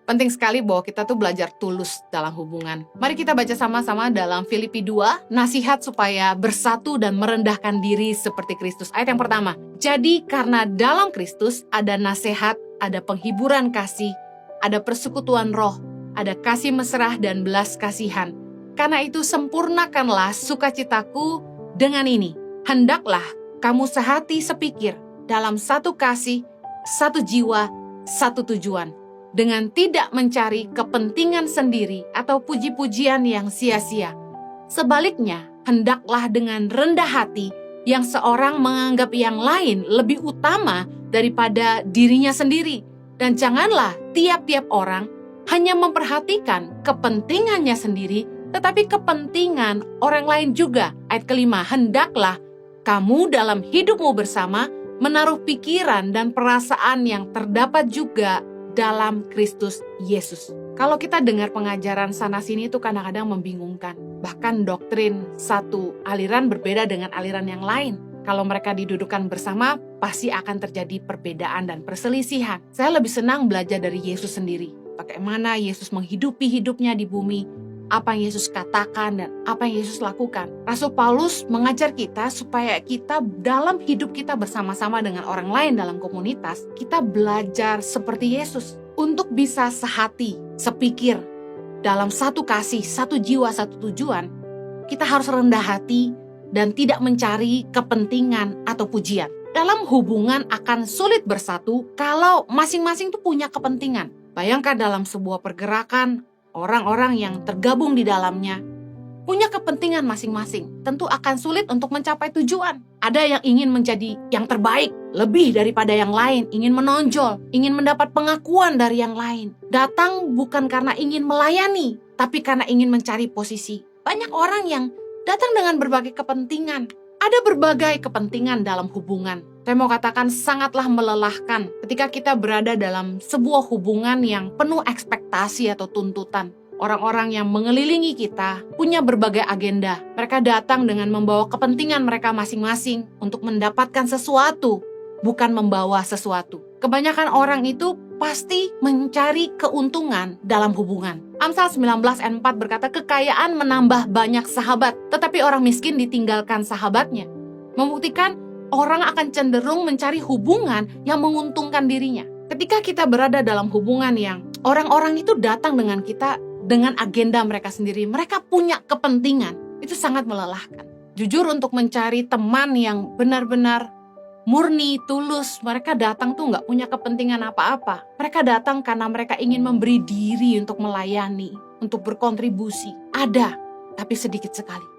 Penting sekali bahwa kita tuh belajar tulus dalam hubungan. Mari kita baca sama-sama dalam Filipi 2, nasihat supaya bersatu dan merendahkan diri seperti Kristus. Ayat yang pertama, jadi karena dalam Kristus ada nasihat, ada penghiburan kasih, ada persekutuan roh, ada kasih mesra dan belas kasihan. Karena itu sempurnakanlah sukacitaku dengan ini. Hendaklah kamu sehati sepikir dalam satu kasih, satu jiwa, satu tujuan. Dengan tidak mencari kepentingan sendiri atau puji-pujian yang sia-sia. Sebaliknya, hendaklah dengan rendah hati yang seorang menganggap yang lain lebih utama daripada dirinya sendiri. Dan janganlah tiap-tiap orang hanya memperhatikan kepentingannya sendiri, tetapi kepentingan orang lain juga. Ayat kelima, hendaklah kamu dalam hidupmu bersama menaruh pikiran dan perasaan yang terdapat juga dalam Kristus Yesus. Kalau kita dengar pengajaran sana-sini itu kadang-kadang membingungkan. Bahkan doktrin satu aliran berbeda dengan aliran yang lain. Kalau mereka didudukkan bersama, pasti akan terjadi perbedaan dan perselisihan. Saya lebih senang belajar dari Yesus sendiri. Bagaimana Yesus menghidupi hidupnya di bumi, apa yang Yesus katakan dan apa yang Yesus lakukan. Rasul Paulus mengajar kita supaya kita dalam hidup kita bersama-sama dengan orang lain dalam komunitas, kita belajar seperti Yesus untuk bisa sehati, sepikir, dalam satu kasih, satu jiwa, satu tujuan. Kita harus rendah hati dan tidak mencari kepentingan atau pujian. Dalam hubungan akan sulit bersatu kalau masing-masing tuh punya kepentingan. Bayangkan dalam sebuah pergerakan, orang-orang yang tergabung di dalamnya punya kepentingan masing-masing. Tentu akan sulit untuk mencapai tujuan. Ada yang ingin menjadi yang terbaik, lebih daripada yang lain, ingin menonjol, ingin mendapat pengakuan dari yang lain. Datang bukan karena ingin melayani, tapi karena ingin mencari posisi. Banyak orang yang datang dengan berbagai kepentingan. Ada berbagai kepentingan dalam hubungan. Saya mau katakan sangatlah melelahkan ketika kita berada dalam sebuah hubungan yang penuh ekspektasi atau tuntutan. Orang-orang yang mengelilingi kita punya berbagai agenda. Mereka datang dengan membawa kepentingan mereka masing-masing untuk mendapatkan sesuatu, bukan membawa sesuatu. Kebanyakan orang itu pasti mencari keuntungan dalam hubungan. Amsal 19 ayat 4 berkata, kekayaan menambah banyak sahabat, tetapi orang miskin ditinggalkan sahabatnya. Membuktikan orang akan cenderung mencari hubungan yang menguntungkan dirinya. Ketika kita berada dalam hubungan yang orang-orang itu datang dengan kita dengan agenda mereka sendiri, mereka punya kepentingan, itu sangat melelahkan. Jujur, untuk mencari teman yang benar-benar murni, tulus, mereka datang tuh nggak punya kepentingan apa-apa. Mereka datang karena mereka ingin memberi diri untuk melayani, untuk berkontribusi. Ada, tapi sedikit sekali.